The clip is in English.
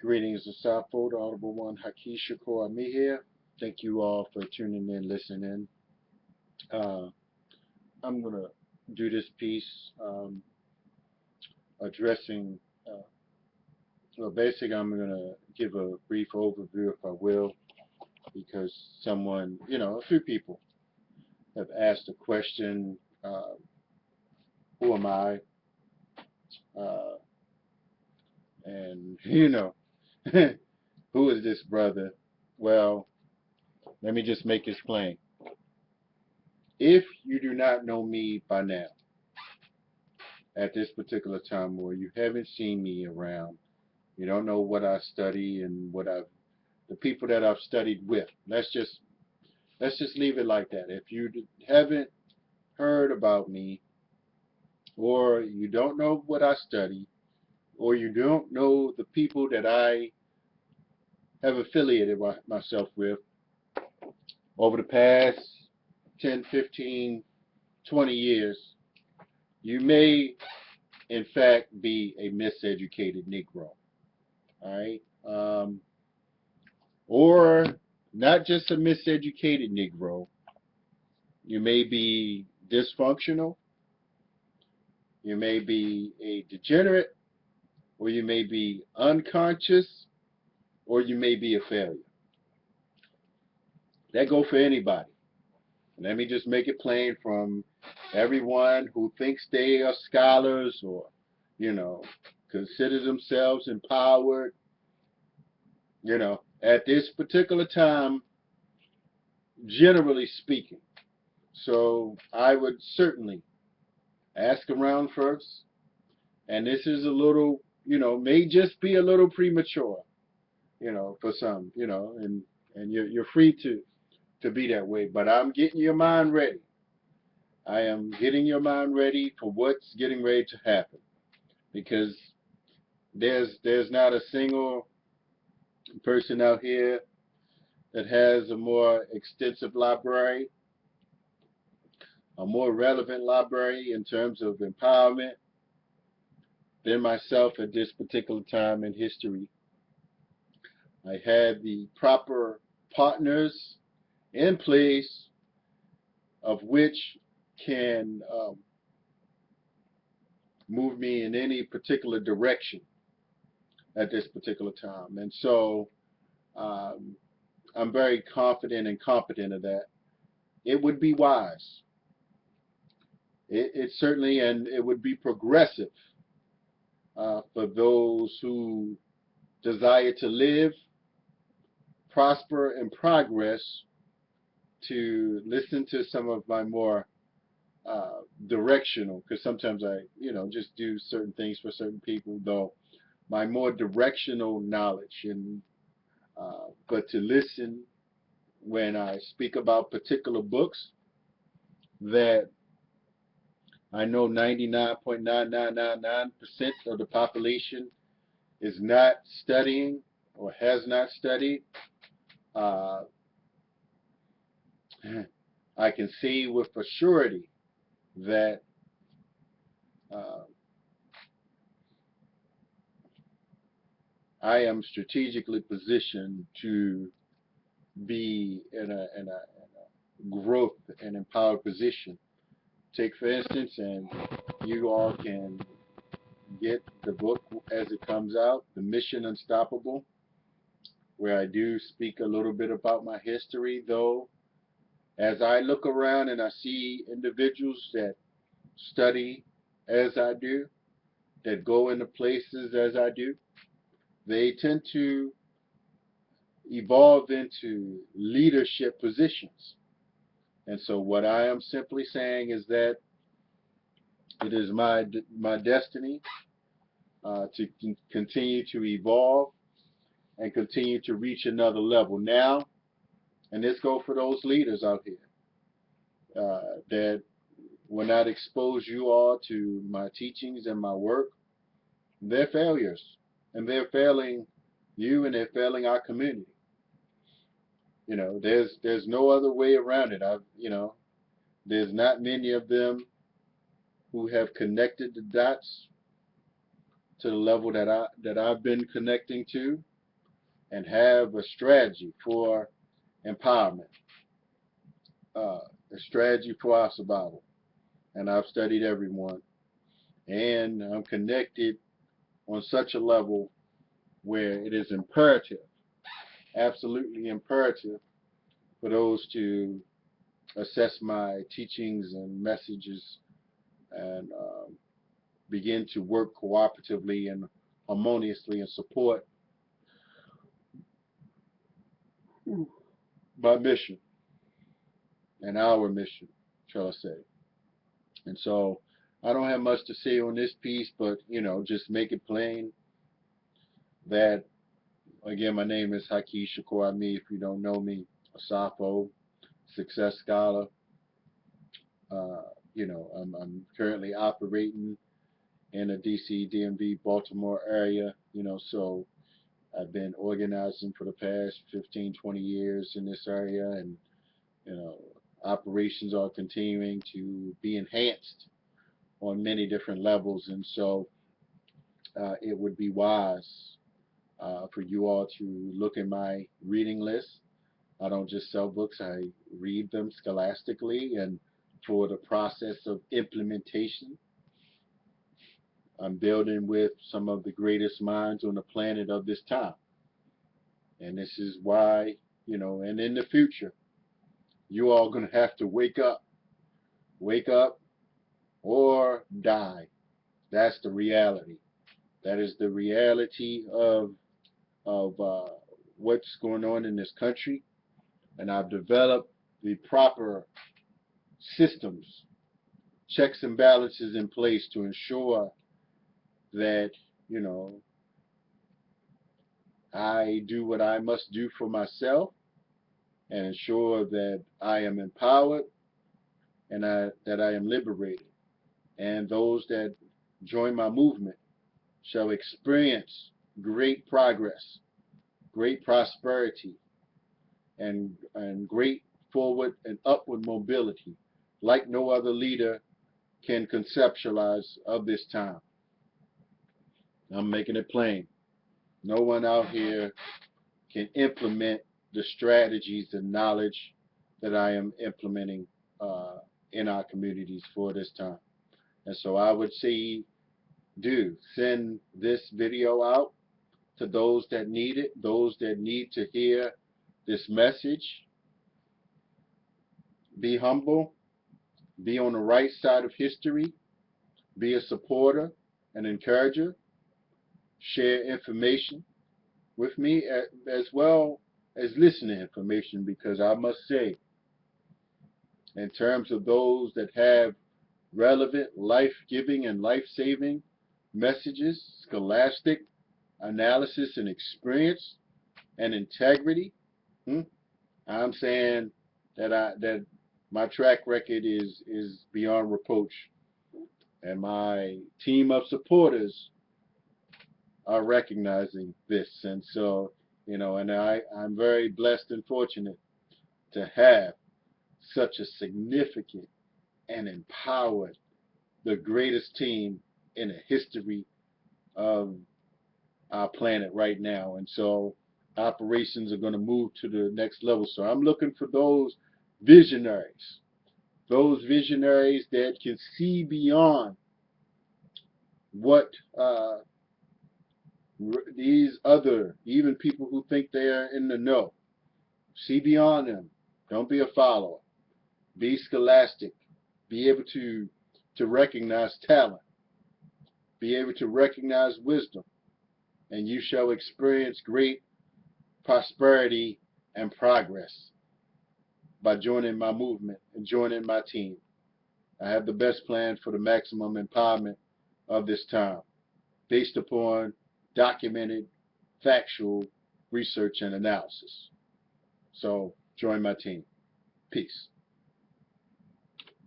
Greetings, Asafo, the Audible One, Haki Ammi here. Thank you all for tuning in, listening. Uh, I'm going to do this piece addressing, basically, I'm going to give a brief overview, if I will, because someone, a few people have asked a question, who am I? Uh, and, who is this brother? Well, let me just make this plain. If you do not know me by now, at this particular time, or you haven't seen me around, you don't know what I study and the people that I've studied with. Let's just leave it like that. If you haven't heard about me, or you don't know what I study, or you don't know the people that I have affiliated myself with over the past 10, 15, 20 years, you may in fact be a miseducated Negro. All right. Or not just a miseducated Negro. You may be dysfunctional. You may be a degenerate, or you may be unconscious, or you may be a failure. That go for anybody. Let me just make it plain from everyone who thinks they are scholars or, consider themselves empowered, at this particular time, generally speaking. So I would certainly ask around first. And this is a little, may just be a little premature, for some, and you're free to be that way. But I'm getting your mind ready. I am getting your mind ready for what's getting ready to happen. Because there's not a single person out here that has a more extensive library, a more relevant library in terms of empowerment than myself at this particular time in history. I had the proper partners in place of which can move me in any particular direction at this particular time. And so I'm very confident and competent of that. It would be wise. It certainly, and it would be progressive for those who desire to live, prosper, and progress to listen to some of my more directional, because sometimes I, just do certain things for certain people, though my more directional knowledge, and but to listen when I speak about particular books that I know 99.9999% of the population is not studying or has not studied. I can see with a surety that I am strategically positioned to be in a growth and empowered position. Take for instance, and you all can get the book as it comes out, The Mission Unstoppable, where I do speak a little bit about my history, though as I look around and I see individuals that study as I do, that go into places as I do, they tend to evolve into leadership positions. And so what I am simply saying is that it is my destiny to continue to evolve and continue to reach another level. Now, and this goes for those leaders out here that will not expose you all to my teachings and my work, they're failures. And they're failing you, and they're failing our community. There's no other way around it. There's not many of them who have connected the dots to the level that I've been connecting to. and have a strategy for empowerment, a strategy for our survival. And I've studied everyone, and I'm connected on such a level where it is imperative, absolutely imperative, for those to assess my teachings and messages and begin to work cooperatively and harmoniously and support my mission and our mission, shall I say. And so I don't have much to say on this piece, but, just make it plain that, again, my name is Haki Ammi. If you don't know me, a SAFO, success scholar. I'm currently operating in the DC, DMV, Baltimore area, so I've been organizing for the past 15, 20 years in this area, and, operations are continuing to be enhanced on many different levels, and so it would be wise for you all to look at my reading list. I don't just sell books, I read them scholastically, and for the process of implementation, I'm building with some of the greatest minds on the planet of this time. And this is why, and in the future, you all going to have to wake up or die. That's the reality. That is the reality of what's going on in this country. And I've developed the proper systems, checks and balances in place to ensure that, I do what I must do for myself and ensure that I am empowered and that I am liberated. And those that join my movement shall experience great progress, great prosperity, and great forward and upward mobility like no other leader can conceptualize of this time. I'm making it plain. No one out here can implement the strategies and knowledge that I am implementing in our communities for this time. And so I would say, send this video out to those that need it, those that need to hear this message. Be humble, be on the right side of history, be a supporter, an encourager, share information with me as well as listening information, because I must say, in terms of those that have relevant, life-giving, and life-saving messages, scholastic analysis and experience and integrity, I'm saying that my track record is beyond reproach, and my team of supporters are recognizing this. And so, and I'm very blessed and fortunate to have such a significant and empowered, the greatest team in the history of our planet right now. And so operations are going to move to the next level. So I'm looking for those visionaries that can see beyond what these other, even people who think they are in the know. See beyond them. Don't be a follower. Be scholastic. Be able to recognize talent. Be able to recognize wisdom. And you shall experience great prosperity and progress by joining my movement and joining my team. I have the best plan for the maximum empowerment of this time, based upon documented, factual research and analysis. So join my team. Peace.